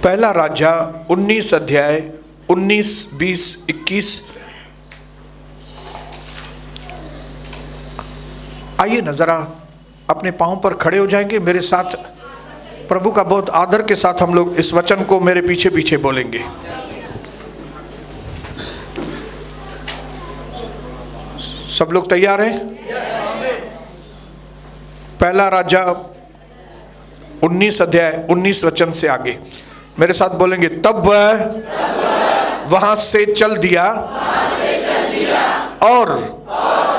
पहला राजा 19 अध्याय 19, 20, 21। आइए न जरा अपने पांव पर खड़े हो जाएंगे मेरे साथ। प्रभु का बहुत आदर के साथ हम लोग इस वचन को मेरे पीछे पीछे बोलेंगे। सब लोग तैयार हैं? पहला राजा 19 अध्याय 19 वचन से आगे मेरे साथ बोलेंगे। तब वह वहां से चल दिया और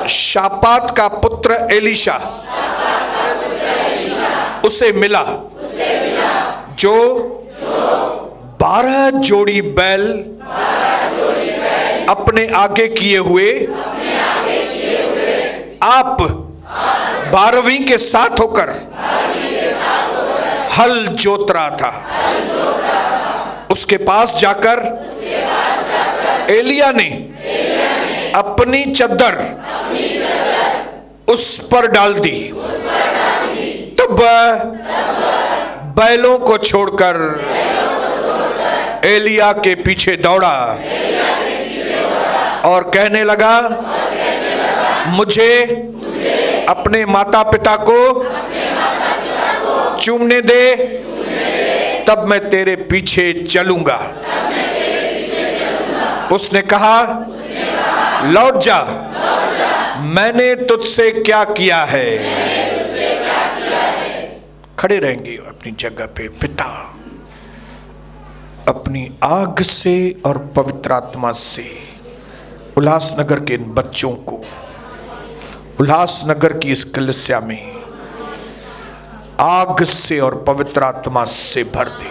शापात का पुत्र एलीशा उसे मिला जो 12 जोड़ी बैल अपने आगे किए हुए आप 12वीं के साथ होकर हल जोत रहा था। उसके पास जाकर एलिया ने अपनी चद्दर उस पर डाल दी। तब बैलों को छोड़कर एलिया के पीछे दौड़ा और कहने लगा, मुझे अपने माता पिता को चूमने दे, तब मैं तेरे पीछे चलूंगा। उसने कहा, लौट जा, मैंने तुझसे क्या किया है। खड़े रहेंगे अपनी जगह पे। पिता, अपनी आग से और पवित्र आत्मा से उल्लासनगर के इन बच्चों को, उल्लासनगर की इस कलीसिया में आग से और पवित्र आत्मा से भर दे।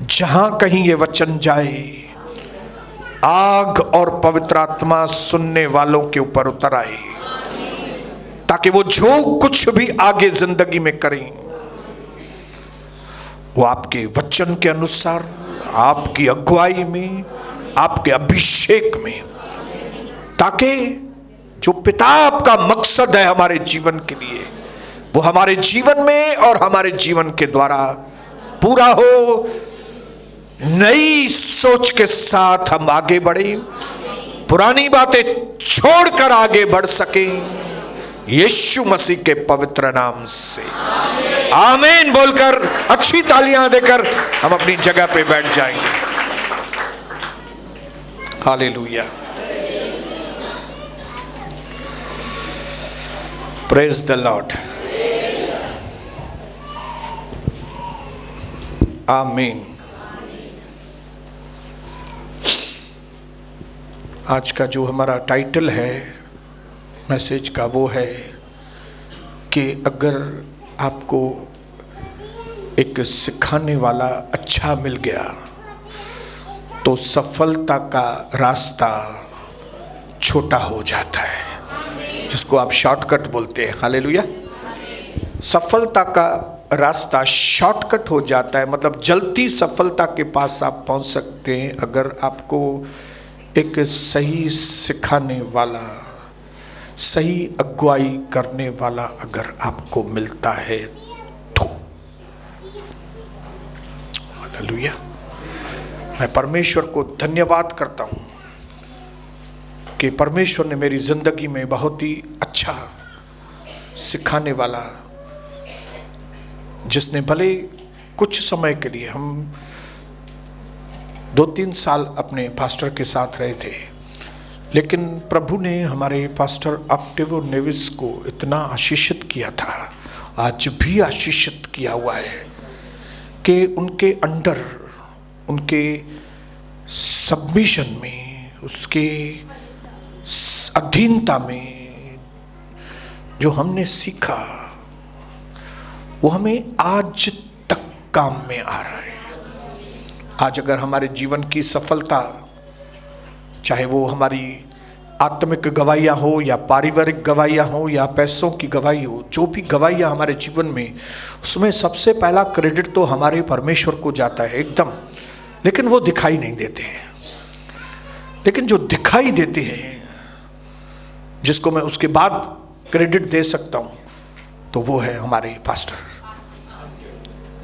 जहां कहीं ये वचन जाए, आग और पवित्र आत्मा सुनने वालों के ऊपर उतर आए, ताकि वो जो कुछ भी आगे जिंदगी में करें वो आपके वचन के अनुसार, आपकी अगुवाई में, आपके अभिषेक में, ताकि जो पिता आपका मकसद है हमारे जीवन के लिए वो हमारे जीवन में और हमारे जीवन के द्वारा पूरा हो। नई सोच के साथ हम आगे बढ़े, पुरानी बातें छोड़कर आगे बढ़ सकें, यीशु मसीह के पवित्र नाम से आमीन बोलकर अच्छी तालियां देकर हम अपनी जगह पे बैठ जाएंगे। हालेलुया, प्रेज द लॉर्ड, आमीन। आज का जो हमारा टाइटल है मैसेज का वो है कि अगर आपको एक सिखाने वाला अच्छा मिल गया तो सफलता का रास्ता छोटा हो जाता है, जिसको आप शॉर्टकट बोलते हैं। हालेलुया। सफलता का रास्ता शॉर्टकट हो जाता है, मतलब जल्दी सफलता के पास आप पहुंच सकते हैं अगर आपको एक सही सिखाने वाला, सही अगुवाई करने वाला अगर आपको मिलता है तो। हालेलुया। मैं परमेश्वर को धन्यवाद करता हूं कि परमेश्वर ने मेरी जिंदगी में बहुत ही अच्छा सिखाने वाला, जिसने भले कुछ समय के लिए, हम 2-3 साल अपने पास्टर के साथ रहे थे, लेकिन प्रभु ने हमारे पास्टर ऑक्टेवियो नेविस को इतना आशीषित किया था, आज भी आशीषित किया हुआ है कि उनके अंडर, उनके सबमिशन में, उसके अधीनता में जो हमने सीखा वो हमें आज तक काम में आ रहा है। आज अगर हमारे जीवन की सफलता, चाहे वो हमारी आत्मिक गवाहियाँ हो या पारिवारिक गवाहियाँ हो या पैसों की गवाही हो, जो भी गवाहियाँ हमारे जीवन में, उसमें सबसे पहला क्रेडिट तो हमारे परमेश्वर को जाता है एकदम, लेकिन वो दिखाई नहीं देते हैं। लेकिन जो दिखाई देते हैं, जिसको मैं उसके बाद क्रेडिट दे सकता हूँ, तो वो है हमारे पास्टर।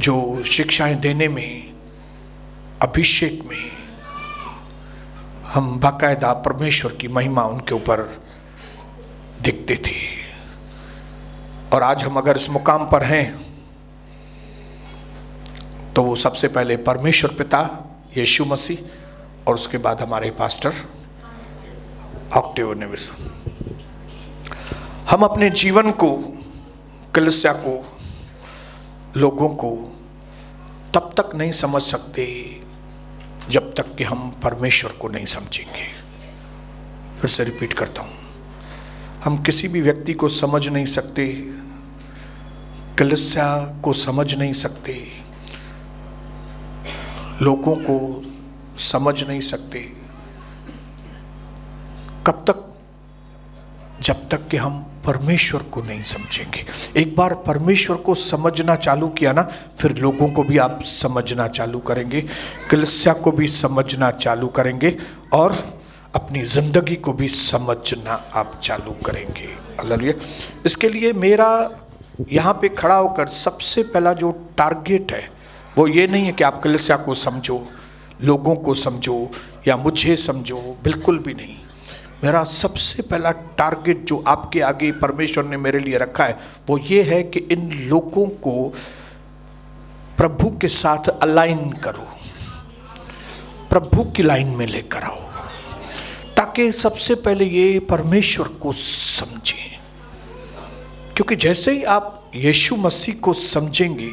जो शिक्षाएं देने में, अभिषेक में हम बाकायदा परमेश्वर की महिमा उनके ऊपर दिखते थे। और आज हम अगर इस मुकाम पर हैं तो वो सबसे पहले परमेश्वर पिता यीशु मसीह और उसके बाद हमारे पास्टर ऑक्टेव नेविस। हम अपने जीवन को, कलीसिया को, लोगों को तब तक नहीं समझ सकते जब तक कि हम परमेश्वर को नहीं समझेंगे। फिर से रिपीट करता हूं, हम किसी भी व्यक्ति को समझ नहीं सकते, कलीसिया को समझ नहीं सकते, लोगों को समझ नहीं सकते कब तक, जब तक कि हम परमेश्वर को नहीं समझेंगे। एक बार परमेश्वर को समझना चालू किया ना, फिर लोगों को भी आप समझना चालू करेंगे, कलीसिया को भी समझना चालू करेंगे और अपनी जिंदगी को भी समझना आप चालू करेंगे। हालेलुया। इसके लिए मेरा यहाँ पे खड़ा होकर सबसे पहला जो टारगेट है वो ये नहीं है कि आप कलीसिया को समझो, लोगों को समझो या मुझे समझो, बिल्कुल भी नहीं। मेरा सबसे पहला टारगेट जो आपके आगे परमेश्वर ने मेरे लिए रखा है वो ये है कि इन लोगों को प्रभु के साथ अलाइन करो, प्रभु की लाइन में लेकर आओ, ताकि सबसे पहले ये परमेश्वर को समझें। क्योंकि जैसे ही आप यीशु मसीह को समझेंगे,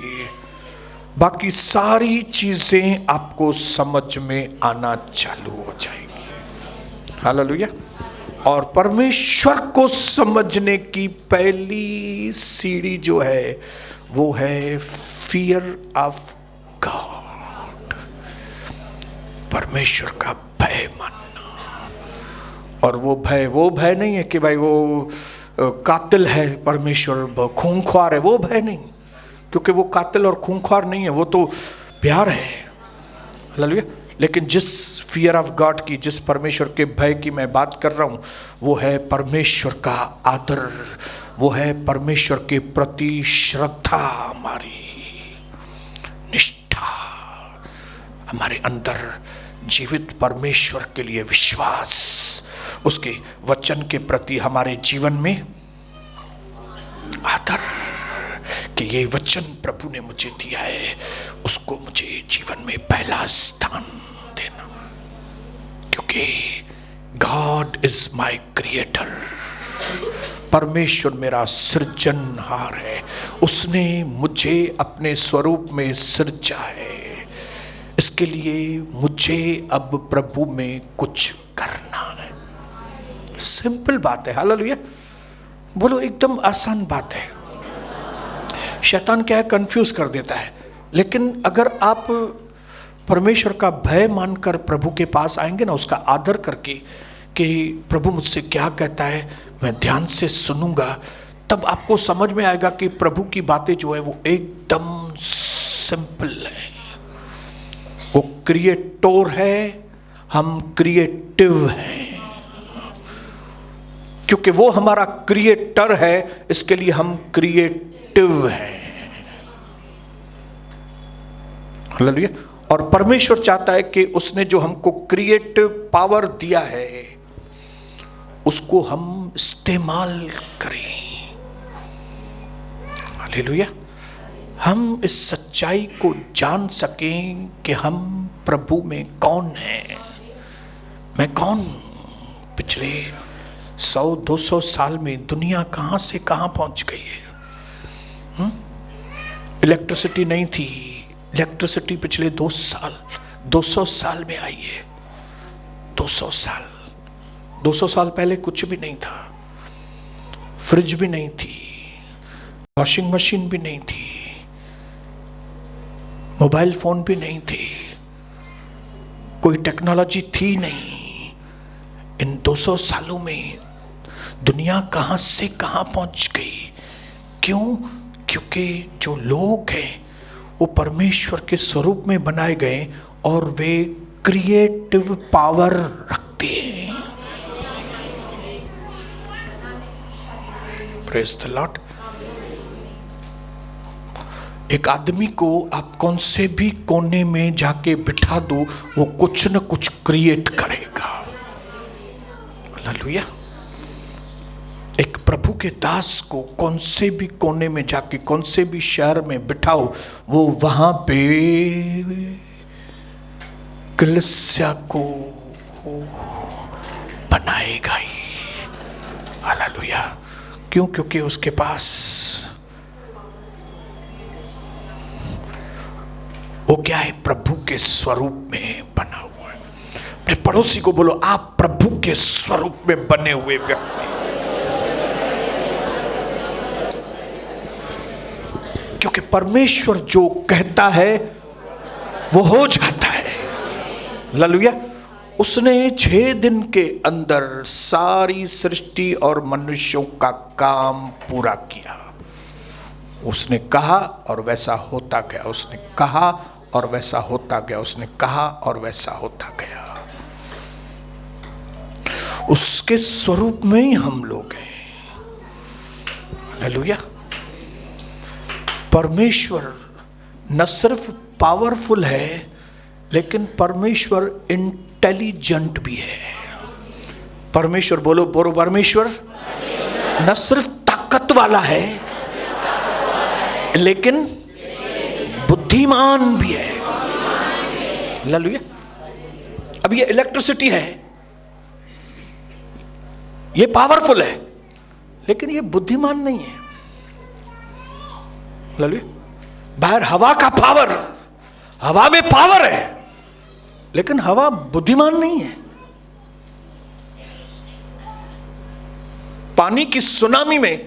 बाकी सारी चीजें आपको समझ में आना चालू हो जाएगी। हालेलुया। और परमेश्वर को समझने की पहली सीढ़ी जो है वो है फियर ऑफ गॉड, परमेश्वर का भय मानना। और वो भय नहीं है कि भाई वो कातिल है, परमेश्वर खूंखार है, वो भय नहीं, क्योंकि वो कातिल और खूंखार नहीं है, वो तो प्यार है। हालेलुया। लेकिन जिस फियर ऑफ गॉड की, जिस परमेश्वर के भय की मैं बात कर रहा हूं, वो है परमेश्वर का आदर, वो है परमेश्वर के प्रति श्रद्धा, हमारी निष्ठा, हमारे अंदर जीवित परमेश्वर के लिए विश्वास, उसके वचन के प्रति हमारे जीवन में आदर कि ये वचन प्रभु ने मुझे दिया है, उसको मुझे जीवन में पहला स्थान देना, क्योंकि गॉड इज माय क्रिएटर, परमेश्वर मेरा सृजनहार है, उसने मुझे अपने स्वरूप में सृजा है। इसके लिए मुझे अब प्रभु में कुछ करना है। सिंपल बात है। हालेलुया। बोलो, एकदम आसान बात है। शैतान क्या है, कंफ्यूज कर देता है। लेकिन अगर आप परमेश्वर का भय मानकर प्रभु के पास आएंगे ना, उसका आदर करके कि प्रभु मुझसे क्या कहता है, मैं ध्यान से सुनूंगा, तब आपको समझ में आएगा कि प्रभु की बातें जो है वो एकदम सिंपल है। वो क्रिएटर है, हम क्रिएटिव हैं। क्योंकि वो हमारा क्रिएटर है, इसके लिए हम क्रिएटिव हैं। हालेलुया। और परमेश्वर चाहता है कि उसने जो हमको क्रिएटिव पावर दिया है उसको हम इस्तेमाल करें। हालेलुया। हम इस सच्चाई को जान सकें कि हम प्रभु में कौन हैं। मैं कौन? पिछले 100-200 साल में दुनिया कहां से कहां पहुंच गई है। इलेक्ट्रिसिटी नहीं थी, इलेक्ट्रिसिटी पिछले 200 साल में आई है। 200 साल पहले कुछ भी नहीं था। फ्रिज भी नहीं थी, वॉशिंग मशीन भी नहीं थी, मोबाइल फोन भी नहीं थे, कोई टेक्नोलॉजी थी नहीं। इन 200 सालों में दुनिया कहां से कहां पहुंच गई। क्यों? क्योंकि जो लोग हैं वो परमेश्वर के स्वरूप में बनाए गए और वे क्रिएटिव पावर रखते हैं। Praise the Lord. एक आदमी को आप कौन से भी कोने में जाके बिठा दो, वो कुछ न कुछ क्रिएट करेगा। हालेलुया। एक प्रभु के दास को कौन से भी कोने में जाके, कौन से भी शहर में बिठाओ, वो वहां पे कलीसिया को बनाएगा ही। हालेलुया। क्यों? क्योंकि उसके पास वो क्या है? प्रभु के स्वरूप में बना हुआ है। अपने पड़ोसी को बोलो, आप प्रभु के स्वरूप में बने हुए व्यक्ति। क्योंकि परमेश्वर जो कहता है वो हो जाता है। हालेलुया। उसने 6 दिन के अंदर सारी सृष्टि और मनुष्यों का काम पूरा किया। उसने कहा और वैसा होता गया, उसने कहा और वैसा होता गया, उसने कहा और वैसा होता गया। उसके स्वरूप में ही हम लोग हैं। हालेलुया। परमेश्वर न सिर्फ पावरफुल है, लेकिन परमेश्वर इंटेलिजेंट भी है। परमेश्वर बोलो, बोलो परमेश्वर न सिर्फ ताकत वाला है, लेकिन बुद्धिमान भी है। हालेलुया। अब ये इलेक्ट्रिसिटी है, ये पावरफुल है, लेकिन ये बुद्धिमान नहीं है। हालेलुया। बाहर हवा का पावर, हवा में पावर है, लेकिन हवा बुद्धिमान नहीं है। पानी की सुनामी में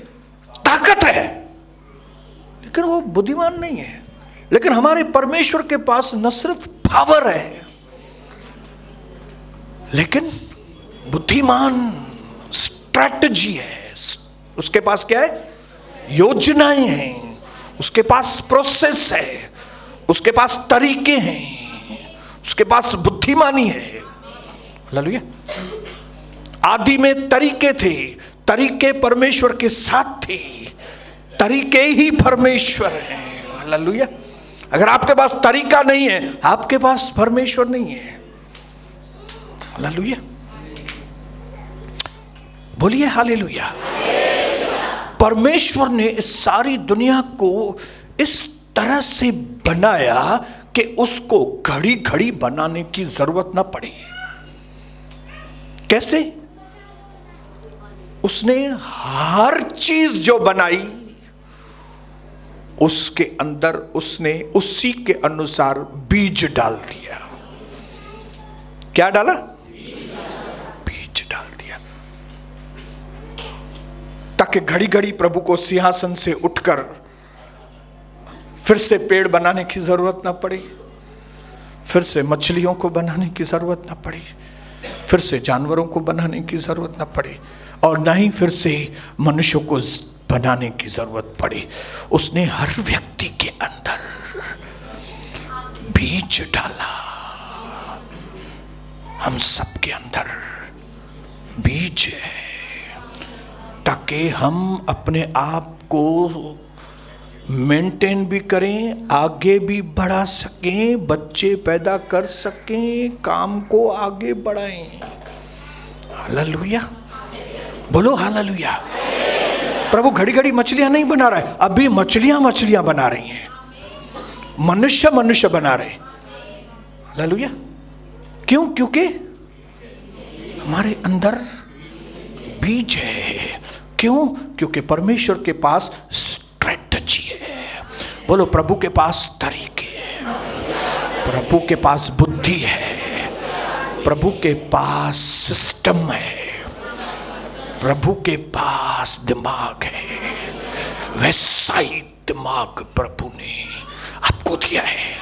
ताकत है, लेकिन वो बुद्धिमान नहीं है। लेकिन हमारे परमेश्वर के पास न सिर्फ पावर है, लेकिन बुद्धिमान स्ट्रैटेजी है। उसके पास क्या है? योजनाएं हैं, उसके पास प्रोसेस है, उसके पास तरीके हैं, उसके पास बुद्धिमानी है। हालेलुया। आदि में तरीके थे, तरीके परमेश्वर के साथ थे, तरीके ही परमेश्वर हैं। हालेलुया। अगर आपके पास तरीका नहीं है, आपके पास परमेश्वर नहीं है। हालेलुया। बोलिए हालेलुया। परमेश्वर ने इस सारी दुनिया को इस तरह से बनाया कि उसको घड़ी घड़ी बनाने की जरूरत ना पड़ी। कैसे? उसने हर चीज जो बनाई, उसके अंदर उसने उसी के अनुसार बीज डाल दिया। क्या डाला? बीज डाल दिया, ताकि घड़ी घड़ी प्रभु को सिंहासन से उठकर फिर से पेड़ बनाने की जरूरत ना पड़ी, फिर से मछलियों को बनाने की जरूरत ना पड़ी, फिर से जानवरों को बनाने की जरूरत ना पड़ी, और ना ही फिर से मनुष्यों को बनाने की जरूरत पड़ी। उसने हर व्यक्ति के अंदर बीज डाला। हम सबके अंदर बीज है, ताकि हम अपने आप को मेंटेन भी करें, आगे भी बढ़ा सकें, बच्चे पैदा कर सकें, काम को आगे बढ़ाएं। हालेलुया। बोलो हालेलुया। प्रभु घड़ी घड़ी मछलियां नहीं बना रहा है, अभी मछलियां बना रही हैं, मनुष्य बना रहे। हालेलुया। क्यों? क्योंकि हमारे अंदर बीज है। क्यों? क्योंकि परमेश्वर के पास स्ट्रेटजी है। बोलो, प्रभु के पास तरीके हैं, प्रभु के पास बुद्धि है, प्रभु के पास सिस्टम है, प्रभु के पास दिमाग है। वैसा ही दिमाग प्रभु ने आपको दिया है,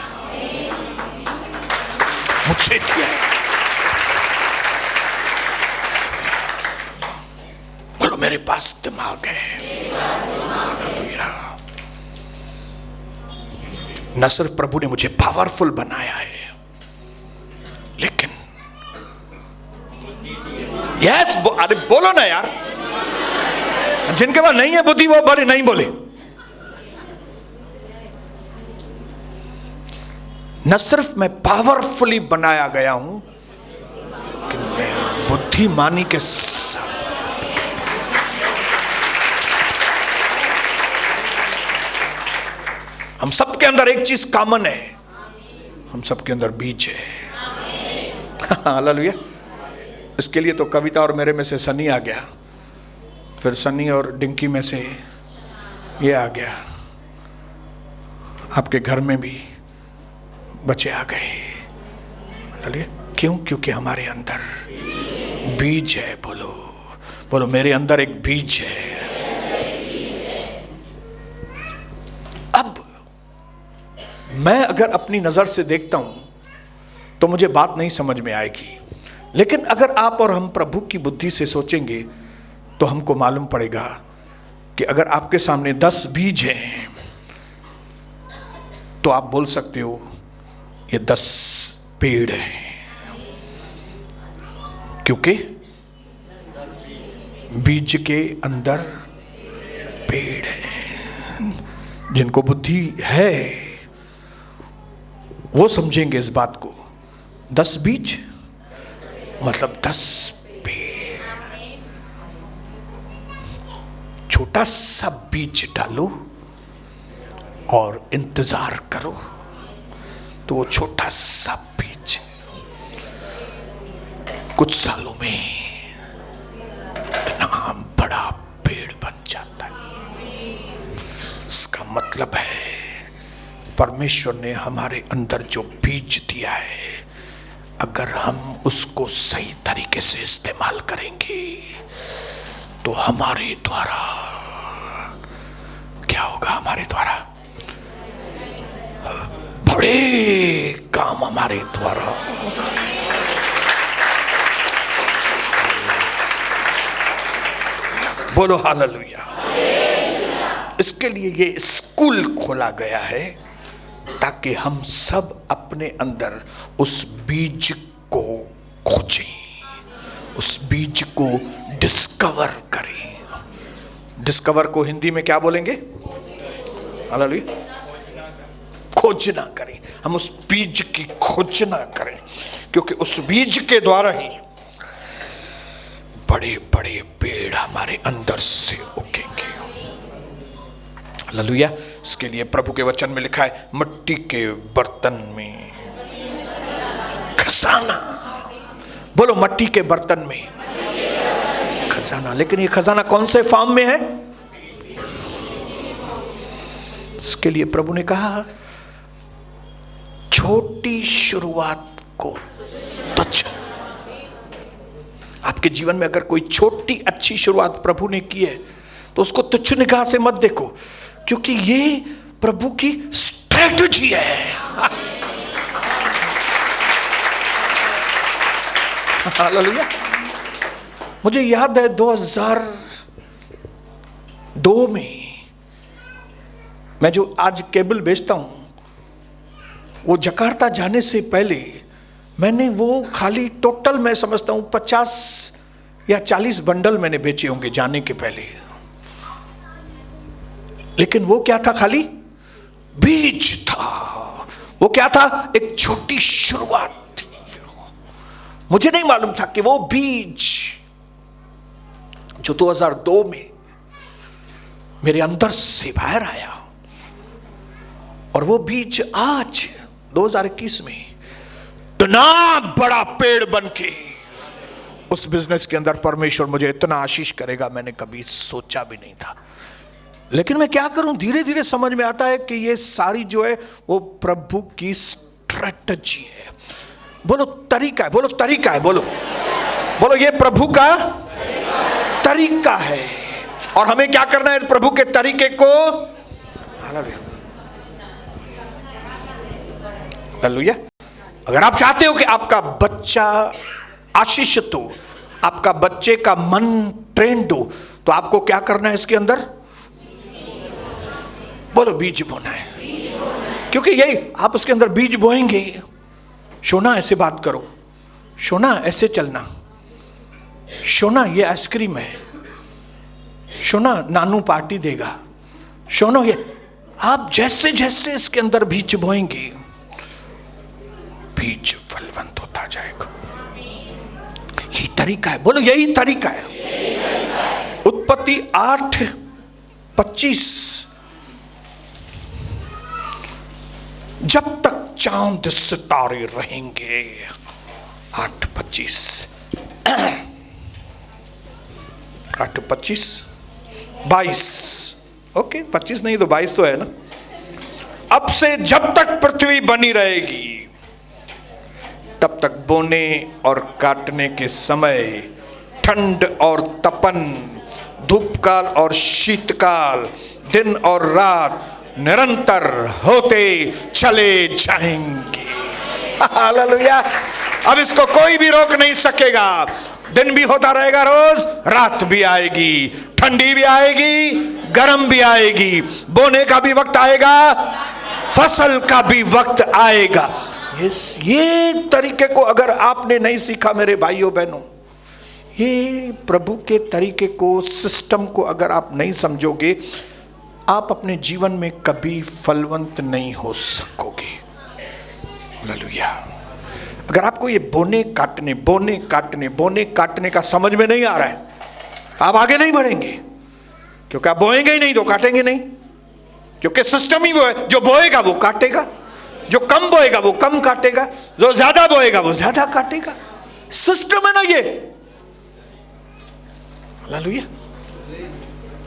मुझे दिया है। बोलो, मेरे पास दिमाग है। न सिर्फ प्रभु ने मुझे पावरफुल बनाया है, लेकिन यस अरे बोलो ना यार, जिनके पास नहीं है बुद्धि वो बोले नहीं बोले। न सिर्फ मैं पावरफुली बनाया गया हूं कि मैं बुद्धिमानी के साथ। हम सबके अंदर एक चीज कॉमन है, हम सबके अंदर बीज है। हालेलुया। इसके लिए तो कविता और मेरे में से सनी आ गया, फिर सनी और डिंकी में से ये आ गया, आपके घर में भी बच्चे आ गए। हालेलुया। क्यों? क्योंकि हमारे अंदर बीज है। बोलो बोलो, मेरे अंदर एक बीज है। अब मैं अगर अपनी नजर से देखता हूं तो मुझे बात नहीं समझ में आएगी, लेकिन अगर आप और हम प्रभु की बुद्धि से सोचेंगे तो हमको मालूम पड़ेगा कि अगर आपके सामने 10 बीज हैं तो आप बोल सकते हो ये 10 पेड़ हैं, क्योंकि बीज के अंदर पेड़ है। जिनको बुद्धि है वो समझेंगे इस बात को। 10 बीज मतलब 10 पेड़। छोटा सा बीज डालो और इंतजार करो तो वो छोटा सा बीज कुछ सालों में इतना बड़ा पेड़ बन जाता है। इसका मतलब है परमेश्वर ने हमारे अंदर जो बीज दिया है, अगर हम उसको सही तरीके से इस्तेमाल करेंगे तो हमारे द्वारा क्या होगा? हमारे द्वारा बड़े काम हमारे द्वारा। बोलो हालेलुया। इसके लिए ये स्कूल खोला गया है ताकि हम सब अपने अंदर उस बीज को खोजें, उस बीज को डिस्कवर करें। डिस्कवर को हिंदी में क्या बोलेंगे? हालेलुया। खोजना करें, हम उस बीज की खोजना करें, क्योंकि उस बीज के द्वारा ही बड़े बड़े पेड़ हमारे अंदर से उगेंगे। हालेलुया। इसके लिए प्रभु के वचन में लिखा है, मिट्टी के बर्तन में खजाना। बोलो, मिट्टी के बर्तन में खजाना। लेकिन ये खजाना कौन से फॉर्म में है? इसके लिए प्रभु ने कहा, छोटी शुरुआत को तुच्छ। आपके जीवन में अगर कोई छोटी अच्छी शुरुआत प्रभु ने की है तो उसको तुच्छ निगाह से मत देखो, क्योंकि ये प्रभु की स्ट्रेटजी है। हालेलुया। मुझे याद है 2002 में मैं जो आज केबल बेचता हूं, वो जकार्ता जाने से पहले मैंने वो खाली टोटल मैं समझता हूं 50 या 40 बंडल मैंने बेचे होंगे जाने के पहले। लेकिन वो क्या था? खाली बीज था। वो क्या था? एक छोटी शुरुआत थी। मुझे नहीं मालूम था कि वो बीज जो 2002 में मेरे अंदर से बाहर आया, और वो बीज आज 2021 में इतना बड़ा पेड़ बन के उस बिजनेस के अंदर परमेश्वर मुझे इतना आशीष करेगा, मैंने कभी सोचा भी नहीं था। लेकिन मैं क्या करूं, धीरे धीरे समझ में आता है कि ये सारी जो है वो प्रभु की स्ट्रेटजी है। बोलो तरीका है, बोलो तरीका है, बोलो बोलो, ये प्रभु का तरीका है। और हमें क्या करना है? प्रभु के तरीके को हालेलुया। अगर आप चाहते हो कि आपका बच्चा आशीषित हो, आपका बच्चे का मन ट्रेंड हो, तो आपको क्या करना है? इसके अंदर बोलो बीज बोना है। क्योंकि यही आप उसके अंदर बीज बोएंगे। सोना ऐसे बात करो, सोना ऐसे चलना, सोना ये आइसक्रीम है, सोना नानू पार्टी देगा, सोना ये। आप जैसे जैसे इसके अंदर बीज बोएंगे बीज फलवंत होता जाएगा। यही तरीका है, बोलो यही तरीका है। उत्पत्ति 8:25, जब तक चांद सितारे रहेंगे, 8:25, 8:25, 22, ओके 25 नहीं तो 22 तो है ना। अब से जब तक पृथ्वी बनी रहेगी तब तक बोने और काटने के समय, ठंड और तपन, धूपकाल और शीतकाल, दिन और रात निरंतर होते चले जाएंगे। हालेलुया। अब इसको कोई भी रोक नहीं सकेगा। दिन भी होता रहेगा रोज, रात भी आएगी, ठंडी भी आएगी, गर्म भी आएगी, बोने का भी वक्त आएगा, फसल का भी वक्त आएगा। ये तरीके को अगर आपने नहीं सीखा मेरे भाइयों बहनों, ये प्रभु के तरीके को, सिस्टम को अगर आप नहीं समझोगे, आप अपने जीवन में कभी फलवंत नहीं हो सकोगे। हालेलुया। अगर आपको ये बोने काटने का समझ में नहीं आ रहा है, आप आगे नहीं बढ़ेंगे, क्योंकि आप बोएंगे ही नहीं तो काटेंगे नहीं, क्योंकि सिस्टम ही वो है, जो बोएगा वो काटेगा, जो कम बोएगा वो कम काटेगा, जो ज्यादा बोएगा वो ज्यादा काटेगा। सिस्टम है ना ये। हालेलुया।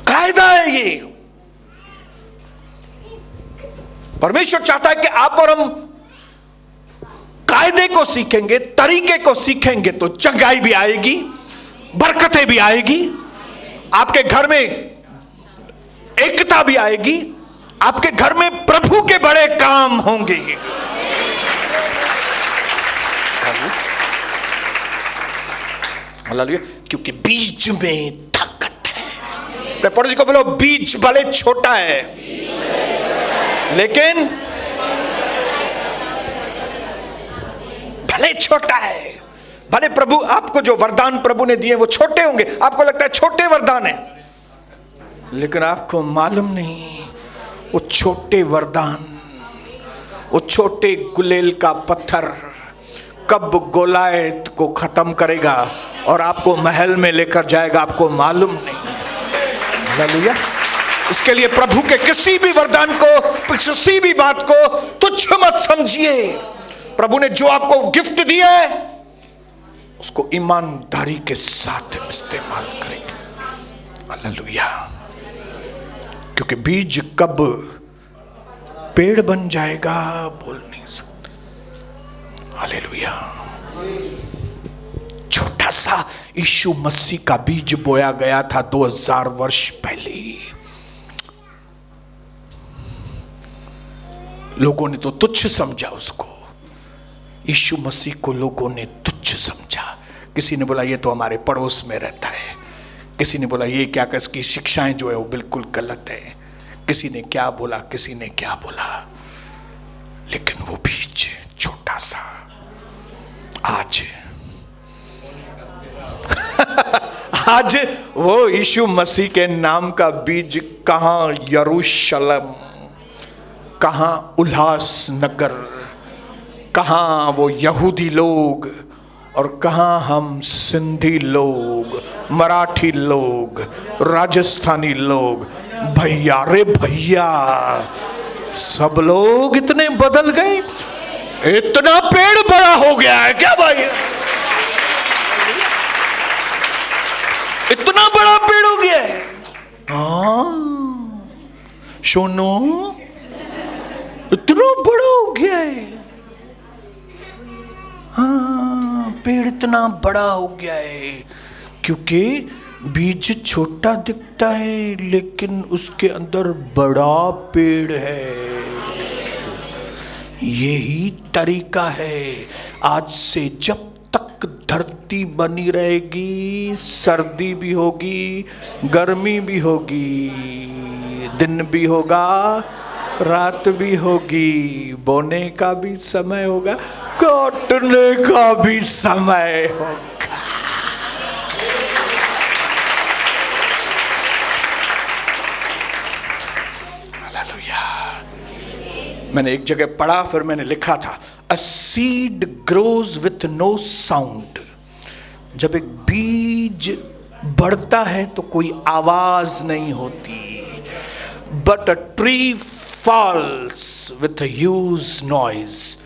कायदा है ये। परमेश्वर चाहता है कि आप और हम कायदे को सीखेंगे, तरीके को सीखेंगे तो चंगाई भी आएगी, बरकतें भी आएगी, आपके घर में एकता भी आएगी, आपके घर में प्रभु के बड़े काम होंगे। हालेलुया। क्योंकि बीज में ताकत है। पड़ोसी को बोलो, बीज भले छोटा है लेकिन भले छोटा है, भले प्रभु आपको जो वरदान प्रभु ने दिए वो छोटे होंगे, आपको लगता है छोटे वरदान है, लेकिन आपको मालूम नहीं वो छोटे वरदान, वो छोटे गुलेल का पत्थर कब गोलायत को खत्म करेगा और आपको महल में लेकर जाएगा, आपको मालूम नहीं। हालेलुया। इसके लिए प्रभु के किसी भी वरदान को, किसी भी बात को तुच्छ मत समझिए। प्रभु ने जो आपको गिफ्ट दिया है उसको ईमानदारी के साथ इस्तेमाल करेंगे। हालेलुया। क्योंकि बीज कब पेड़ बन जाएगा बोल नहीं सकते। हालेलुया। छोटा सा यीशु मसीह का बीज बोया गया था 2000 वर्ष पहले। लोगों ने तो तुच्छ समझा उसको, यीशु मसीह को लोगों ने तुच्छ समझा। किसी ने बोला ये तो हमारे पड़ोस में रहता है, किसी ने बोला ये क्या, इसकी शिक्षाएं जो है वो बिल्कुल गलत है, किसी ने क्या बोला, किसी ने क्या बोला, लेकिन वो बीज छोटा सा आज आज वो यीशु मसीह के नाम का बीज कहां यरूशलेम, कहां उल्लासनगर, कहां वो यहूदी लोग और कहां हम सिंधी लोग, मराठी लोग, राजस्थानी लोग, भैया रे भैया, सब लोग इतने बदल गए। इतना पेड़ बड़ा हो गया है क्या भाई? इतना बड़ा पेड़ हो गया है। हाँ सुनो, इतना बड़ा हो गया है। हाँ पेड़ इतना बड़ा हो गया है क्योंकि बीज छोटा दिखता है लेकिन उसके अंदर बड़ा पेड़ है। यही तरीका है। आज से जब तक धरती बनी रहेगी, सर्दी भी होगी, गर्मी भी होगी, दिन भी होगा, रात भी होगी, बोने का भी समय होगा, काटने का भी समय होगा। हालेलुया। मैंने एक जगह पढ़ा, फिर मैंने लिखा था, a seed grows with no sound. जब एक बीज बढ़ता है तो कोई आवाज नहीं होती, but a tree falls with a huge noise.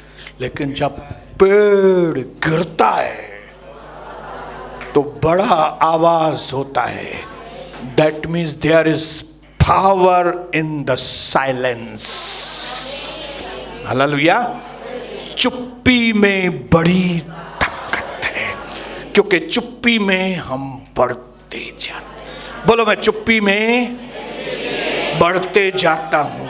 लेकिन जब पेड़ गिरता है तो बड़ा आवाज होता है। That means there is power in the silence. Hallelujah. चुप्पी में बड़ी ताकत है, क्योंकि चुप्पी में हम बढ़ते जाते। बोलो, मैं चुप्पी में बढ़ते जाता हूं,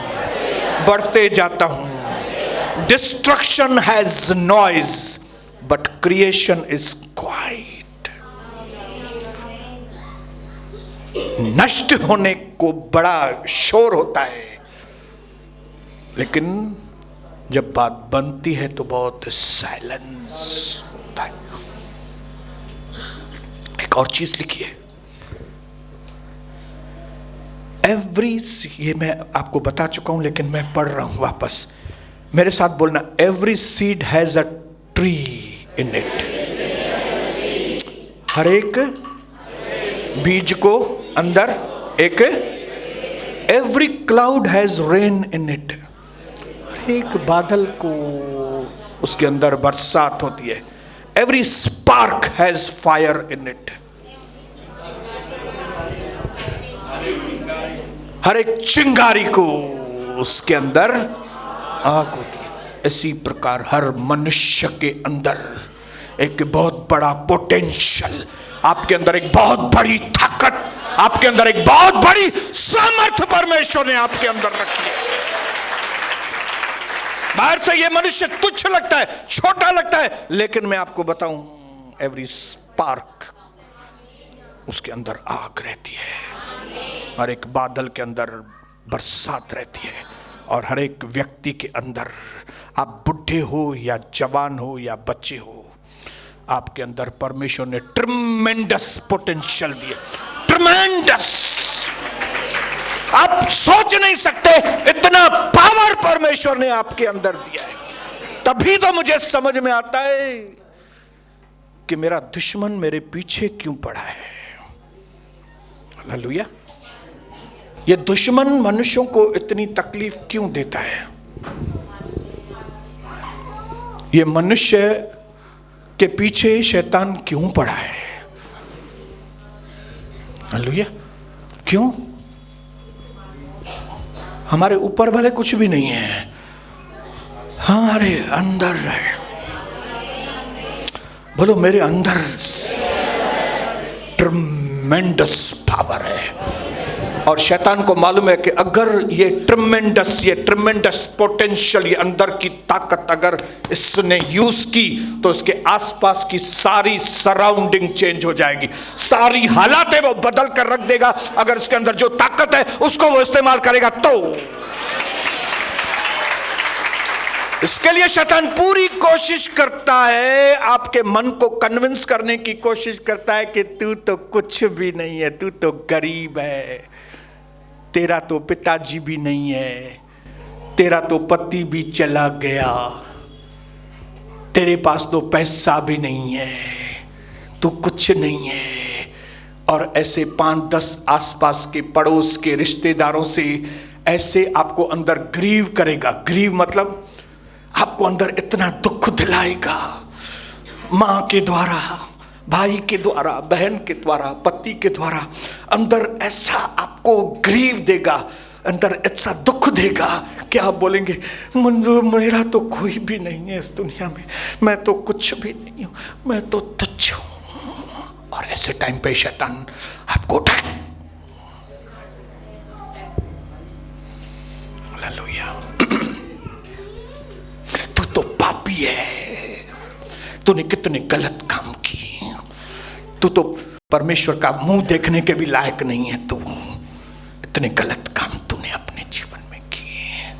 बढ़ते जाता हूं। Destruction has noise but creation is quite. नष्ट होने को बड़ा शोर होता है, लेकिन जब बात बनती है तो बहुत साइलेंस होता है। एक और चीज लिखी है, ये मैं आपको बता चुका हूं लेकिन मैं पढ़ रहा हूं वापस। मेरे साथ बोलना, every seed has a tree in it. हर एक बीज को अंदर एक, every cloud has rain in it. हर एक बादल को उसके अंदर बरसात होती है। Every spark has fire in it. हर एक चिंगारी को उसके अंदर आग होती है। इसी प्रकार हर मनुष्य के अंदर एक बहुत बड़ा पोटेंशियल, आपके अंदर एक बहुत बड़ी ताकत, आपके अंदर एक बहुत बड़ी सामर्थ्य परमेश्वर ने आपके अंदर रखी है। बाहर से ये मनुष्य तुच्छ लगता है, छोटा लगता है, लेकिन मैं आपको बताऊं, एवरी स्पार्क, उसके अंदर आग रहती है। हर एक बादल के अंदर बरसात रहती है, और हर एक व्यक्ति के अंदर, आप बुढ़े हो या जवान हो या बच्चे हो, आपके अंदर परमेश्वर ने ट्रिमेंडस पोटेंशियल दिए। ट्रिमेंडस, आप सोच नहीं सकते इतना पावर परमेश्वर ने आपके अंदर दिया है। तभी तो मुझे समझ में आता है कि मेरा दुश्मन मेरे पीछे क्यों पड़ा है। हालेलुया। ये दुश्मन मनुष्यों को इतनी तकलीफ क्यों देता है? ये मनुष्य के पीछे शैतान क्यों पड़ा है? हालेलुया। क्यों? हमारे ऊपर भले कुछ भी नहीं है, हमारे अंदर है। बोलो, मेरे अंदर ट्रिमेंडस पावर है। और शैतान को मालूम है कि अगर ये ट्रिमेंडस पोटेंशियल, ये अंदर की ताकत अगर इसने यूज की तो इसके आसपास की सारी सराउंडिंग चेंज हो जाएगी, सारी हालातें वो बदल कर रख देगा। अगर इसके अंदर जो ताकत है उसको वो इस्तेमाल करेगा तो। इसके लिए शैतान पूरी कोशिश करता है, आपके मन को कन्विंस करने की कोशिश करता है कि तू तो कुछ भी नहीं है, तू तो गरीब है, तेरा तो पिताजी भी नहीं है, तेरा तो पति भी चला गया, तेरे पास तो पैसा भी नहीं है, तू कुछ नहीं है। और ऐसे 5-10 आसपास के पड़ोस के रिश्तेदारों से ऐसे आपको अंदर ग्रीव करेगा। ग्रीव मतलब आपको अंदर इतना दुख दिलाएगा, माँ के द्वारा, भाई के द्वारा, बहन के द्वारा, पति के द्वारा, अंदर ऐसा आपको ग्रीव देगा, अंदर ऐसा दुख देगा कि आप बोलेंगे, मेरा तो कोई भी नहीं है इस दुनिया में, मैं तो कुछ भी नहीं हूं, मैं तो तुच्छ हूं। और ऐसे टाइम पे शैतान आपको उठाए। हालेलुया। तू तो पापी है, तूने कितने गलत काम किए, तू तो परमेश्वर का मुंह देखने के भी लायक नहीं है, तू इतने गलत काम तूने अपने जीवन में किए।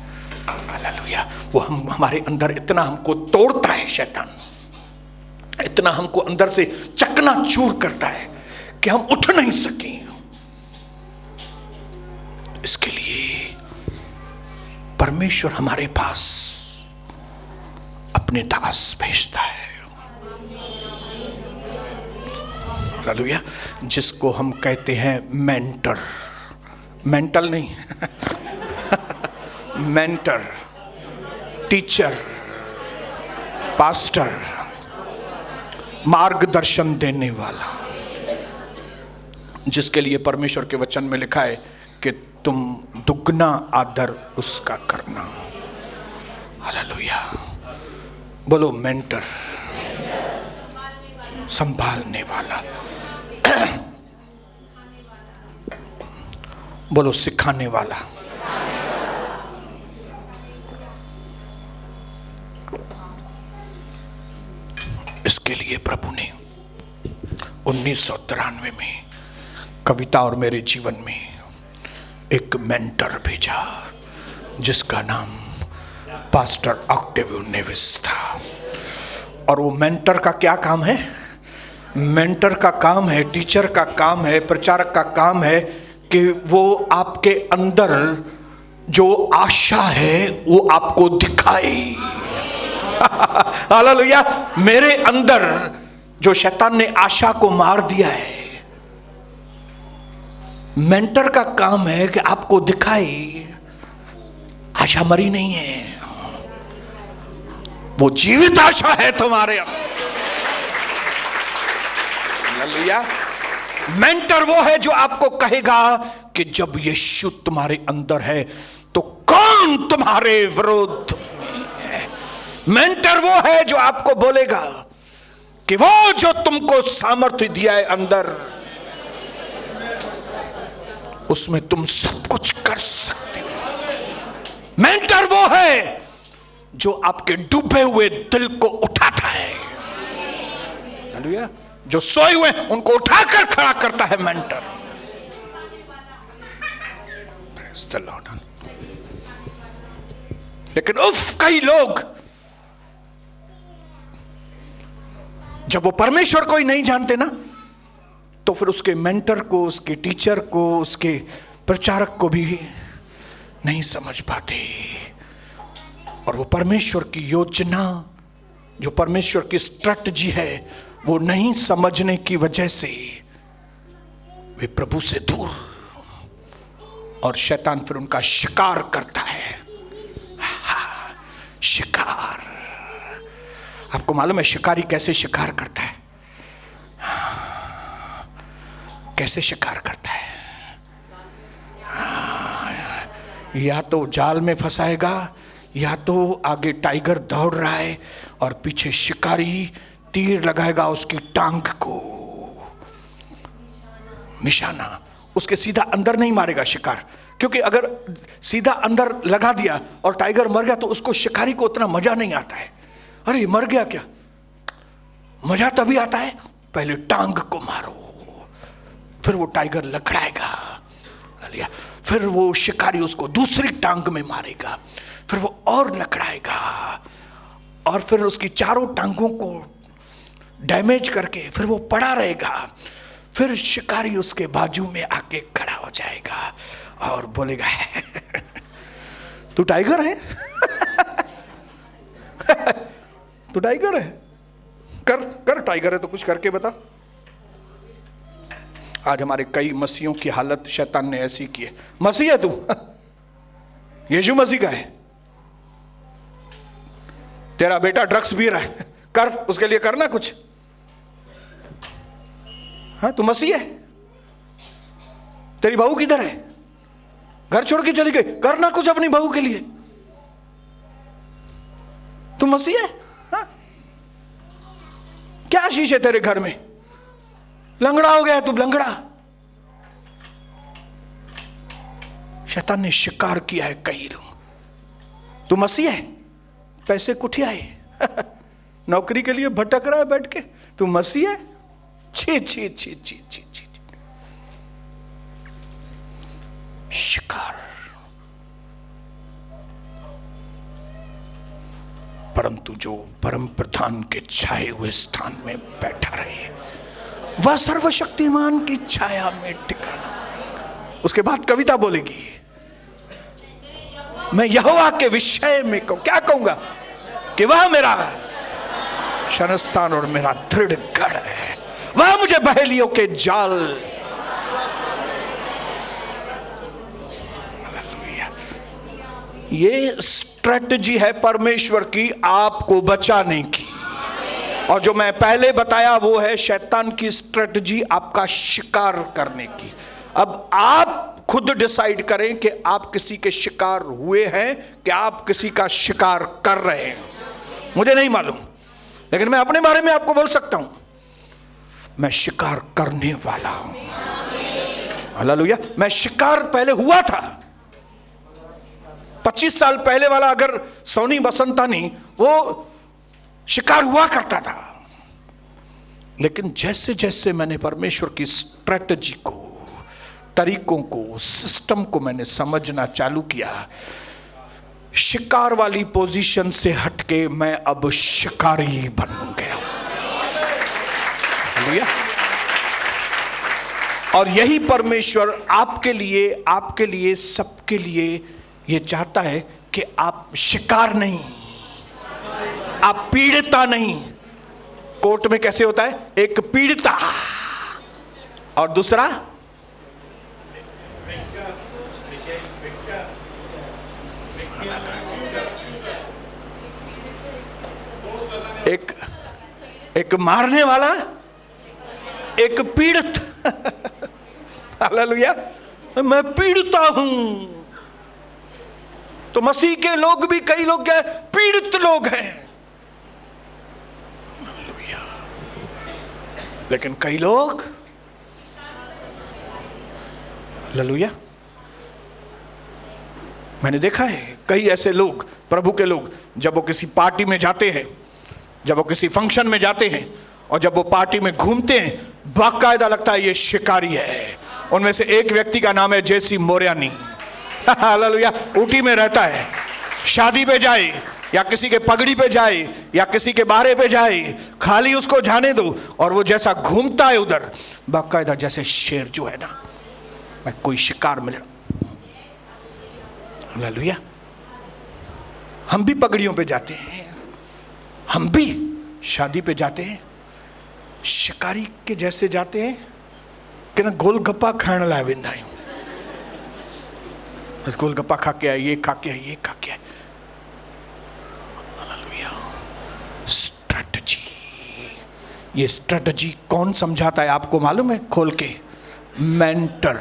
हालेलुया। वो हमारे अंदर इतना हमको तोड़ता है शैतान, इतना हमको अंदर से चकनाचूर करता है कि हम उठ नहीं सके। इसके लिए परमेश्वर हमारे पास अपने दास भेजता है। हालेलुया। जिसको हम कहते हैं मेंटर, मेंटल नहीं मेंटर, टीचर, पास्टर, मार्गदर्शन देने वाला, जिसके लिए परमेश्वर के वचन में लिखा है कि तुम दुगना आदर उसका करना। हालेलुया। बोलो मेंटर, संभालने वाला। बोलो सिखाने वाला। इसके लिए प्रभु ने 1993 में कविता और मेरे जीवन में एक मेंटर भेजा, जिसका नाम पास्टर ऑक्टेवियो नेविस था। और वो मेंटर का क्या काम है? मेंटर का काम है, टीचर का काम है, प्रचारक का काम है कि वो आपके अंदर जो आशा है वो आपको दिखाए। हालेलुया। मेरे अंदर जो शैतान ने आशा को मार दिया है, मेंटर का काम है कि आपको दिखाए आशा मरी नहीं है, वो जीवित आशा है तुम्हारे अंदर। हालेलुया। मेंटर वो है जो आपको कहेगा कि जब यीशु तुम्हारे अंदर है तो कौन तुम्हारे विरोध में है। मेंटर वो है जो आपको बोलेगा कि वो जो तुमको सामर्थ्य दिया है अंदर, उसमें तुम सब कुछ कर सकते हो। मेंटर वो है जो आपके डूबे हुए दिल को उठाता है। हालेलुया। जो सोए हुए उनको उठाकर खड़ा करता है मेंटर। Praise the Lord. लेकिन कई लोग जब वो परमेश्वर को ही नहीं जानते ना, तो फिर उसके मेंटर को, उसके टीचर को, उसके प्रचारक को भी नहीं समझ पाते। और वो परमेश्वर की योजना, जो परमेश्वर की स्ट्रैटेजी है, वो नहीं समझने की वजह से वे प्रभु से दूर, और शैतान फिर उनका शिकार करता है। शिकार, आपको मालूम है शिकारी कैसे शिकार करता है? कैसे शिकार करता है? या तो जाल में फंसाएगा, या तो आगे टाइगर दौड़ रहा है और पीछे शिकारी तीर लगाएगा उसकी टांग को, निशाना। उसके सीधा अंदर नहीं मारेगा शिकार, क्योंकि अगर सीधा अंदर लगा दिया और टाइगर मर गया तो उसको, शिकारी को उतना मजा नहीं आता है। अरे मर गया क्या? मजा तभी आता है पहले टांग को मारो, फिर वो टाइगर लकड़ाएगा, फिर वो शिकारी उसको दूसरी टांग में मारेगा, फिर वो और लकड़ाएगा, और फिर उसकी चारों टांगों को डैमेज करके फिर वो पड़ा रहेगा। फिर शिकारी उसके बाजू में आके खड़ा हो जाएगा और बोलेगा तू टाइगर है? तू टाइगर है? कर कर, टाइगर है तो कुछ करके बता। आज हमारे कई मसीहों की हालत शैतान ने ऐसी की है। मसीह है तू? यीशु मसीह का है? तेरा बेटा ड्रग्स पी रहा है, कर, उसके लिए करना कुछ। हाँ, तू मसीह है? तेरी बहू किधर है? घर छोड़ के चली गई, करना कुछ अपनी बहू के लिए। तू मसीह है? हाँ? क्या आशीष है तेरे घर में? लंगड़ा हो गया तू, लंगड़ा। शैतान ने शिकार किया है कई लोग। तू मसीह है? पैसे कुठिया है नौकरी के लिए भटक रहा है बैठ के, तू मसीह है? छी छी छी छी छी छी। शिकार। परंतु जो परम प्रधान के छाए हुए स्थान में बैठा रहे, वह सर्वशक्तिमान की छाया में टिकाना। उसके बाद कविता बोलेगी, मैं यहोवा के विषय में क्या कहूंगा कि वह मेरा शरणस्थान और मेरा दृढ़ गढ़ है, वह मुझे बहेलियों के जाल। ये स्ट्रेटजी है परमेश्वर की आपको बचाने की। और जो मैं पहले बताया वो है शैतान की स्ट्रेटजी आपका शिकार करने की। अब आप खुद डिसाइड करें कि आप किसी के शिकार हुए हैं कि आप किसी का शिकार कर रहे हैं। मुझे नहीं मालूम, लेकिन मैं अपने बारे में आपको बोल सकता हूं, मैं शिकार करने वाला हूं। हालेलुया। मैं शिकार पहले हुआ था। 25 साल पहले वाला अगर सोनी बसंतानी, वो शिकार हुआ करता था। लेकिन जैसे जैसे मैंने परमेश्वर की स्ट्रेटजी को, तरीकों को, सिस्टम को मैंने समझना चालू किया, शिकार वाली पोजीशन से हटके मैं अब शिकारी बन गया। हालेलुया। और यही परमेश्वर आपके लिए, सबके लिए ये चाहता है कि आप शिकार नहीं, आप पीड़िता नहीं। कोर्ट में कैसे होता है, एक पीड़िता और दूसरा एक मारने वाला, एक पीड़ित। हालेलुया। मैं पीड़िता हूं। तो मसीह के लोग भी, कई लोग क्या है, पीड़ित लोग हैं। लेकिन कई लोग, हालेलुया, मैंने देखा है कई ऐसे लोग, प्रभु के लोग, जब वो किसी पार्टी में जाते हैं, जब वो किसी फंक्शन में जाते हैं और जब वो पार्टी में घूमते हैं, बाकायदा लगता है ये शिकारी है। उनमें से एक व्यक्ति का नाम है जेसी मोरियानी। हालेलुया। ऊटी में रहता है। शादी पे जाए या किसी के पगड़ी पे जाए या किसी के बारे पे जाए, खाली उसको जाने दो और वो जैसा घूमता है उधर, बाकायदा जैसे शेर जो है ना, मैं कोई शिकार मिले। हालेलुया। हम भी पगड़ियों पे जाते हैं, हम भी शादी पे जाते हैं, शिकारी के जैसे जाते हैं कि ना गोलगप्पा खाने लाए बिंदायूं, बस गोलगप्पा खा के आए, ये खा के आए, ये खा के आए। हालेलुया। स्ट्रेटजी, ये स्ट्रेटजी कौन समझाता है आपको मालूम है? खोल के, मेंटर,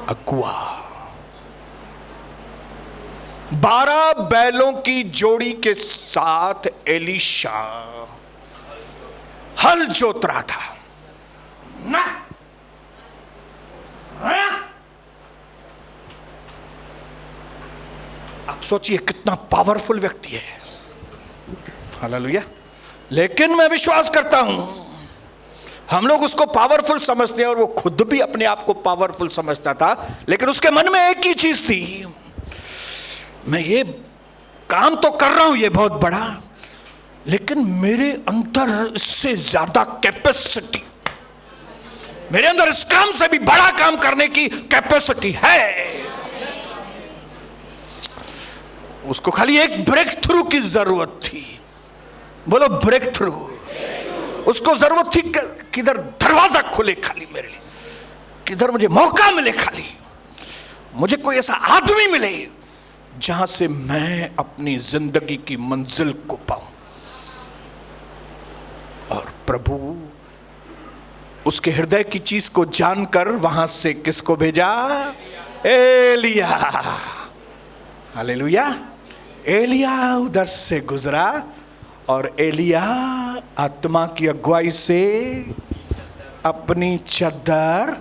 अगुआ। 12 बैलों की जोड़ी के साथ एलीशा हल जोत रहा था ना। आप सोचिए कितना पावरफुल व्यक्ति है। हालेलुया। लेकिन मैं विश्वास करता हूं, हम लोग उसको पावरफुल समझते हैं और वो खुद भी अपने आप को पावरफुल समझता था, लेकिन उसके मन में एक ही चीज थी, मैं ये काम तो कर रहा हूं ये बहुत बड़ा, लेकिन मेरे अंदर इससे ज्यादा कैपेसिटी, मेरे अंदर इस काम से भी बड़ा काम करने की कैपेसिटी है। उसको खाली एक ब्रेक थ्रू की जरूरत थी। बोलो ब्रेक थ्रू। उसको जरूरत थी किधर दरवाजा खुले खाली मेरे लिए, किधर मुझे मौका मिले, खाली मुझे कोई ऐसा आदमी मिले जहां से मैं अपनी जिंदगी की मंजिल को पाऊं। और प्रभु उसके हृदय की चीज को जानकर वहां से किसको भेजा? एलिया। हालेलुया। एलिया उधर से गुजरा और एलिया आत्मा की अगुवाई से अपनी चद्दर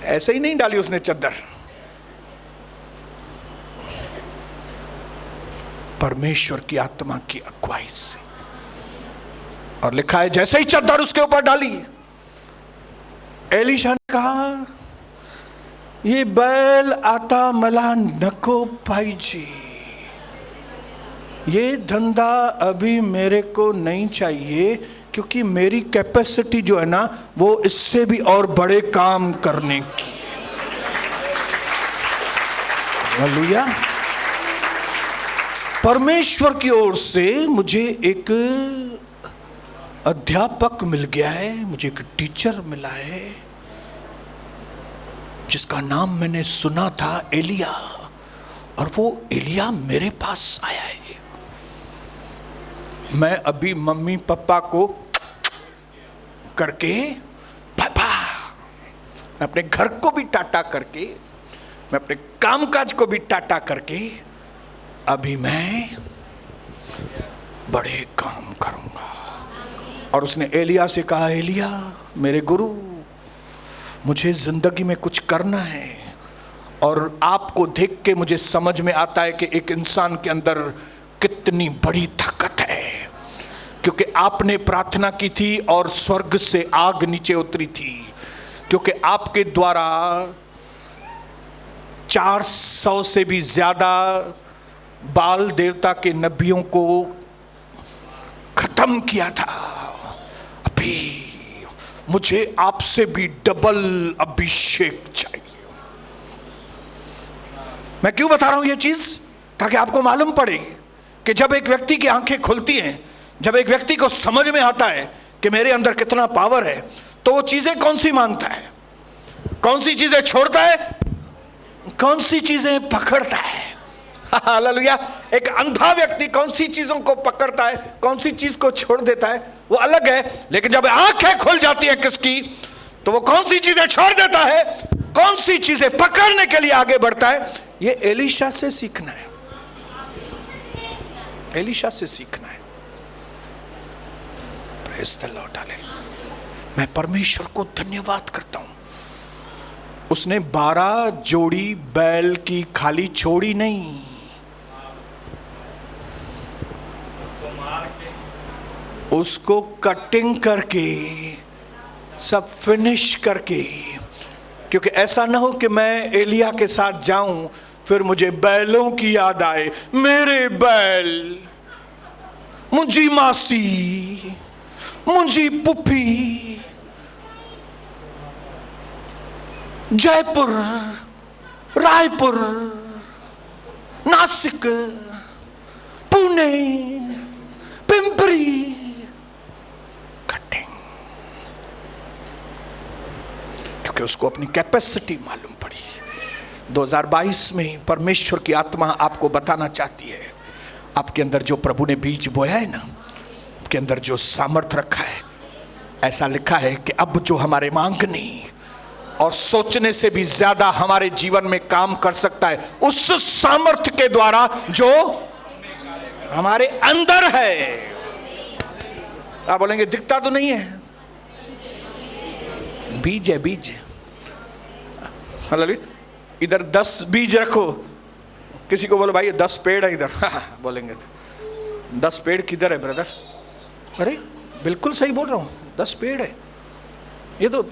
ऐसे ही नहीं डाली उसने चद्दर, परमेश्वर की आत्मा की अगुवाई से। और लिखा है जैसे ही चद्दर उसके ऊपर डाली, एलीशा ने कहा ये बैल आता मला नको पाहिजे, ये धंधा अभी मेरे को नहीं चाहिए, क्योंकि मेरी कैपेसिटी जो है ना वो इससे भी और बड़े काम करने की। हालेलुया। परमेश्वर की ओर से मुझे एक अध्यापक मिल गया है, मुझे एक टीचर मिला है जिसका नाम मैंने सुना था एलिया, और वो एलिया मेरे पास आया है। मैं अभी मम्मी पापा को करके, पापा, मैं अपने घर को भी टाटा करके, मैं अपने कामकाज को भी टाटा करके अभी मैं बड़े काम करूंगा। और उसने एलिया से कहा, एलिया मेरे गुरु, मुझे जिंदगी में कुछ करना है, और आपको देख के मुझे समझ में आता है कि एक इंसान के अंदर कितनी बड़ी ताकत है, क्योंकि आपने प्रार्थना की थी और स्वर्ग से आग नीचे उतरी थी, क्योंकि आपके द्वारा 400 से भी ज्यादा बाल देवता के नबियों को खत्म किया था। अभी मुझे आपसे भी डबल अभिषेक चाहिए। मैं क्यों बता रहा हूं यह चीज? ताकि आपको मालूम पड़े कि जब एक व्यक्ति की आंखें खुलती हैं, जब एक व्यक्ति को समझ में आता है कि मेरे अंदर कितना पावर है, तो वो चीजें कौन सी मानता है, कौन सी चीजें छोड़ता है, कौन सी चीजें पकड़ता है। हालेलुया। एक अंधा व्यक्ति कौन सी चीजों को पकड़ता है, कौन सी चीज को छोड़ देता है, वो अलग है। लेकिन जब आंखें खुल जाती है किसकी, तो वो कौन सी चीजें छोड़ देता है, कौन सी चीजें पकड़ने के लिए आगे बढ़ता है। ये एलीशा से सीखना है, एलीशा से सीखना है। Praise the Lord. हालेलुया। मैं परमेश्वर को धन्यवाद करता हूं, उसने 12 जोड़ी बैल की खाली छोड़ी नहीं, उसको कटिंग करके सब फिनिश करके, क्योंकि ऐसा ना हो कि मैं एलिया के साथ जाऊं फिर मुझे बैलों की याद आए। मेरे बैल, मुझी मासी, मुझी पुप्पी, जयपुर, रायपुर, नासिक, पुणे, पिंपरी, कटिंग, क्योंकि उसको अपनी कैपेसिटी मालूम पड़ी। 2022 में परमेश्वर की आत्मा आपको बताना चाहती है, आपके अंदर जो प्रभु ने बीज बोया है ना, आपके अंदर जो सामर्थ्य रखा है, ऐसा लिखा है कि अब जो हमारे मांगने और सोचने से भी ज्यादा हमारे जीवन में काम कर सकता है, उस सामर्थ्य के द्वारा जो हमारे अंदर है। आप बोलेंगे दिखता तो नहीं है, बीज है, बीज। हालेलुया। इधर 10 बीज रखो, किसी को बोलो भाई 10 पेड़ है इधर, बोलेंगे 10 पेड़ किधर है ब्रदर? अरे बिल्कुल सही बोल रहा हूं, 10 पेड़ है। ये तो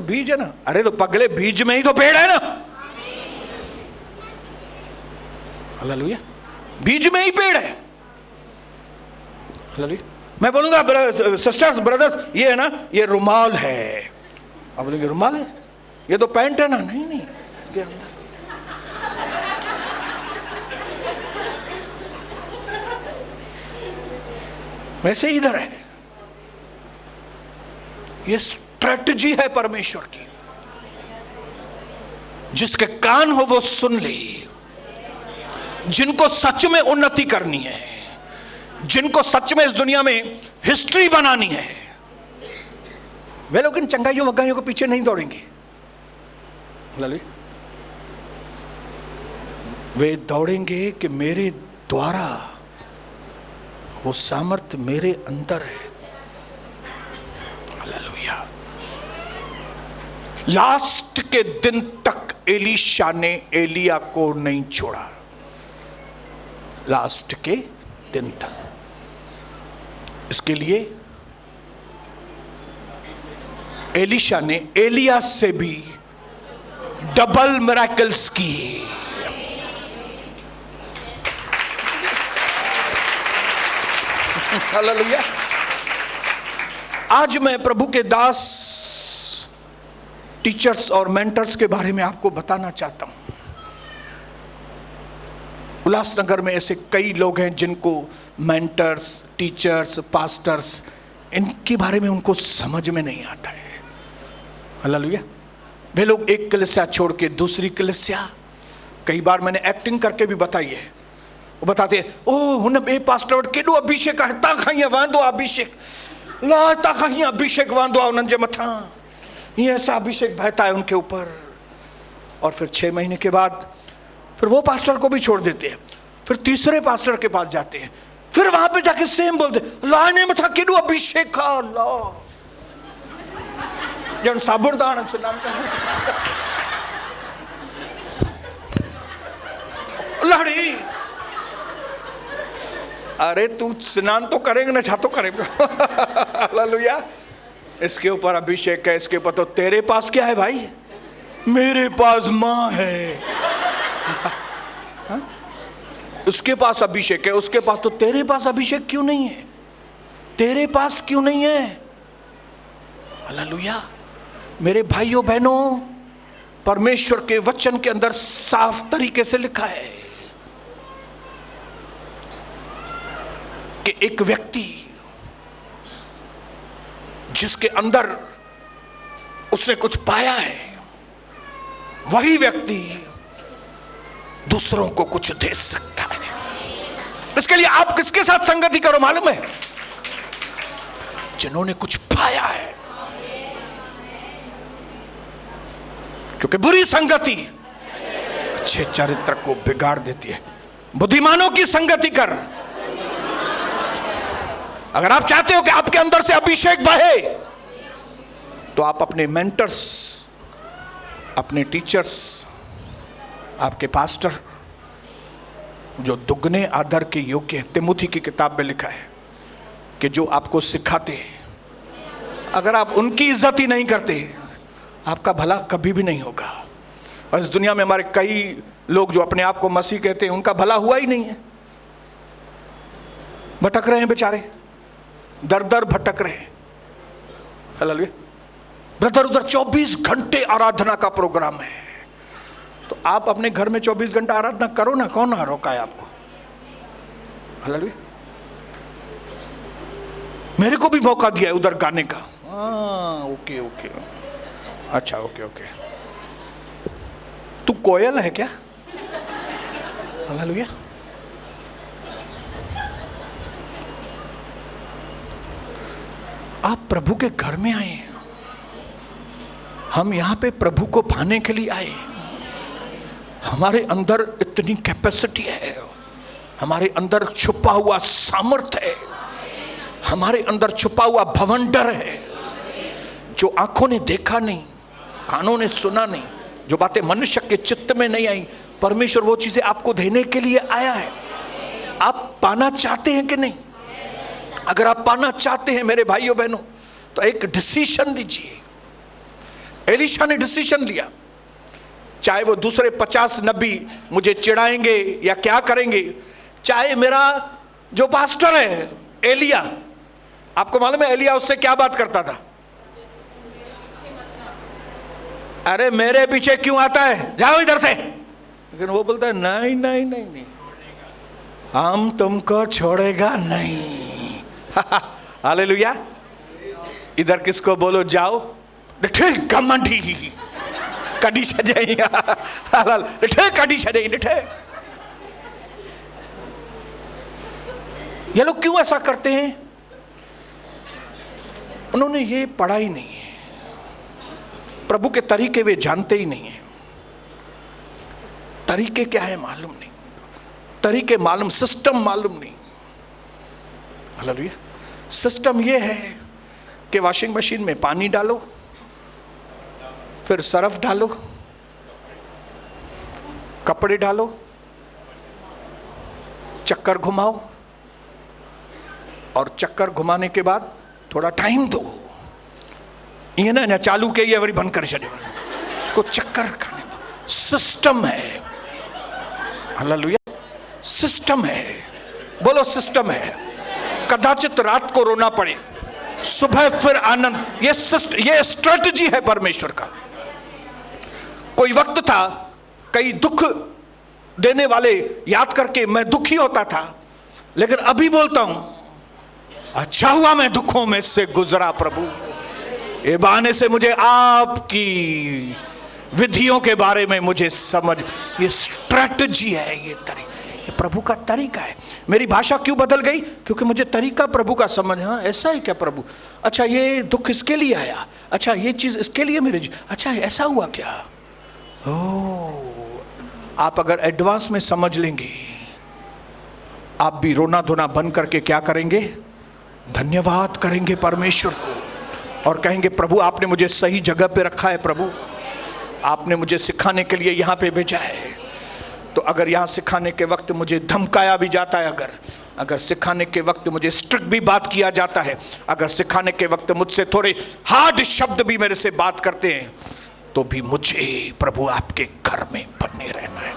बीज है ना। अरे तो पगले, बीज में ही तो पेड़ है ना। हालेलुया। बीज में ही पेड़ है। हालेलुया। मैं बोलूंगा सिस्टर्स, ब्रदर्स, ये है ना, ये रुमाल है। आप बोलेंगे रुमाल है, ये तो पैंट है ना। नहीं नहीं, के अंदर वैसे इधर है। ये स्ट्रेटजी है परमेश्वर की। जिसके कान हो वो सुन ले। जिनको सच में उन्नति करनी है, जिनको सच में इस दुनिया में हिस्ट्री बनानी है, वे लोग इन चंगाइयों वगाइयों के पीछे नहीं दौड़ेंगे। वे दौड़ेंगे कि मेरे द्वारा वो सामर्थ्य मेरे अंदर है। हालेलुया। लास्ट के दिन तक एलीशा ने एलिया को नहीं छोड़ा। लास्ट के दिन तक। इसके लिए एलीशा ने एलिया से भी डबल मिरेकल्स किए। हालेलुया। आज मैं प्रभु के दास, टीचर्स और मेंटर्स के बारे में आपको बताना चाहता हूं। उल्लासनगर में ऐसे कई लोग हैं जिनको मेंटर्स, टीचर्स, पास्टर्स, इनके बारे में उनको समझ में नहीं आता है। हालेलुया। वे लोग एक कलीसिया छोड़ के दूसरी कलीसिया, कई बार मैंने एक्टिंग करके भी बताई है, वो बताते हैं ओ हुन बे पास्टर केॾो अभिषेक है, ता खां वांदो अभिषेक ला, ता खां अभिषेक वांदो आहे उन्हनि जे मथां, ये ऐसा अभिषेक बहता है उनके ऊपर। और फिर 6 महीने के बाद फिर वो पास्टर को भी छोड़ देते हैं, फिर तीसरे पास्टर के पास जाते हैं, फिर वहां पे जाके सेम बोलते लाने में था केॾो अभिषेक खा ला जन साबुरदान सनान लड़ी। अरे तू स्नान तो करेंगे ना, छा तो करेंगे। हालेलुया। इसके ऊपर अभिषेक है, इसके ऊपर, तो तेरे पास क्या है भाई? मेरे पास मां है। उसके पास अभिषेक है, उसके पास, तो तेरे पास अभिषेक क्यों नहीं है? तेरे पास क्यों नहीं है? हालेलुया। मेरे भाइयों बहनों, परमेश्वर के वचन के अंदर साफ तरीके से लिखा है कि एक व्यक्ति जिसके अंदर उसने कुछ पाया है, वही व्यक्ति दूसरों को कुछ दे सकता है। इसके लिए आप किसके साथ संगति करो मालूम है? जिन्होंने कुछ पाया है, क्योंकि बुरी संगति अच्छे चरित्र को बिगाड़ देती है। बुद्धिमानों की संगति कर। अगर आप चाहते हो कि आपके अंदर से अभिषेक बहे, तो आप अपने मेंटर्स, अपने टीचर्स, आपके पास्टर जो दुगने आदर के योग्य हैं, तिमुथी की किताब में लिखा है कि जो आपको सिखाते हैं, अगर आप उनकी इज्जत ही नहीं करते, आपका भला कभी भी नहीं होगा। और इस दुनिया में हमारे कई लोग जो अपने आप को मसीह कहते हैं, उनका भला हुआ ही नहीं है, भटक रहे हैं बेचारे, दर दर भटक रहे हैं। हालेलुया। ब्रदर उधर 24 घंटे आराधना का प्रोग्राम है, तो आप अपने घर में 24 घंटा आराधना करो ना, कौन रोका है आपको? हालेलुया। मेरे को भी मौका दिया है उधर गाने का। ओके ओके, अच्छा ओके ओके। तू कोयल है क्या? हालेलुया। आप प्रभु के घर में आए हैं, हम यहां पे प्रभु को पाने के लिए आए। हमारे अंदर इतनी कैपेसिटी है, हमारे अंदर छुपा हुआ सामर्थ्य है, हमारे अंदर छुपा हुआ भवंडर है, जो आंखों ने देखा नहीं, कानों ने सुना नहीं, जो बातें मनुष्य के चित्त में नहीं आई, परमेश्वर वो चीजें आपको देने के लिए आया है। आप पाना चाहते हैं कि नहीं? अगर आप पाना चाहते हैं मेरे भाइयों बहनों, तो एक डिसीजन लीजिए। एलीशा ने डिसीजन लिया, चाहे वो दूसरे 50 नबी मुझे चिढ़ाएंगे या क्या करेंगे, चाहे मेरा जो पास्टर है एलिया, आपको मालूम है एलिया उससे क्या बात करता था? अरे मेरे पीछे क्यों आता है, जाओ इधर से। लेकिन वो बोलता है नहीं नहीं नहीं नहीं, हम तुमको छोड़ेगा नहीं। हालेलुया। इधर किसको बोलो जाओ, ठीक घमंडी कड़ी छजाई, ठीक कड़ी छजाई, ठीक। ये लोग क्यों ऐसा करते हैं? उन्होंने ये पढ़ा ही नहीं है, प्रभु के तरीके वे जानते ही नहीं है। तरीके क्या है मालूम नहीं, तरीके मालूम, सिस्टम मालूम नहीं। हालेलुया। सिस्टम ये है कि वॉशिंग मशीन में पानी डालो, फिर सर्फ डालो, कपड़े डालो, चक्कर घुमाओ, और चक्कर घुमाने के बाद थोड़ा टाइम दो। ये ना चालू के ये वरी बंद कर छड़े, उसको चक्कर खाने दो। सिस्टम है। हालेलुया। सिस्टम है, बोलो सिस्टम है। कदाचित रात को रोना पड़े, सुबह फिर आनंद, ये स्ट्रेटजी है परमेश्वर का। कोई वक्त था, कई दुख देने वाले याद करके मैं दुखी होता था, लेकिन अभी बोलता हूं अच्छा हुआ मैं दुखों में से गुजरा प्रभु। ये बहाने से मुझे आपकी विधियों के बारे में मुझे समझ, ये स्ट्रैटेजी है, ये प्रभु का तरीका है। मेरी भाषा क्यों बदल गई? क्योंकि मुझे तरीका प्रभु का समझ, हाँ ऐसा है क्या प्रभु, अच्छा ये दुख इसके लिए आया, अच्छा ये चीज इसके लिए मेरे, अच्छा ऐसा हुआ क्या। आप अगर एडवांस में समझ लेंगे, आप भी रोना धोना बंद करके क्या करेंगे? धन्यवाद करेंगे परमेश्वर को और कहेंगे प्रभु आपने मुझे सही जगह पे रखा है, प्रभु आपने मुझे सिखाने के लिए यहाँ पे भेजा है। तो अगर यहाँ सिखाने के वक्त मुझे धमकाया भी जाता है, अगर सिखाने के वक्त मुझे स्ट्रिक्ट भी बात किया जाता है, अगर सिखाने के वक्त मुझसे थोड़े हार्ड शब्द भी मेरे से बात करते हैं, तो भी मुझे प्रभु आपके घर में बने रहना है।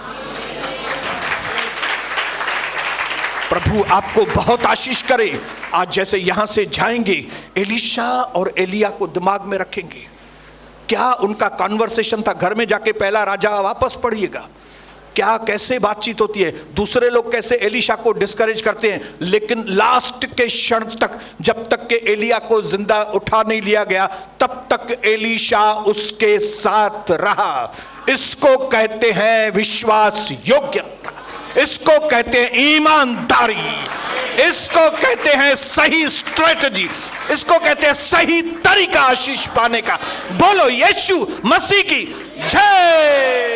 प्रभु आपको बहुत आशीष करे। आज जैसे यहां से जाएंगे, एलीशा और एलिया को दिमाग में रखेंगे। क्या उनका कॉन्वर्सेशन था? घर में जाके पहला राजा वापस पढ़िएगा, क्या कैसे बातचीत होती है, दूसरे लोग कैसे एलीशा को डिस्करेज करते हैं, लेकिन लास्ट के क्षण तक, जब तक के एलिया को जिंदा उठा नहीं लिया गया, तब तक एलीशा उसके साथ रहा। इसको कहते हैं विश्वास योग्यता, इसको कहते हैं ईमानदारी, इसको कहते हैं सही स्ट्रेटजी, इसको कहते हैं सही तरीका आशीष पाने का। बोलो यीशु मसीह की जय।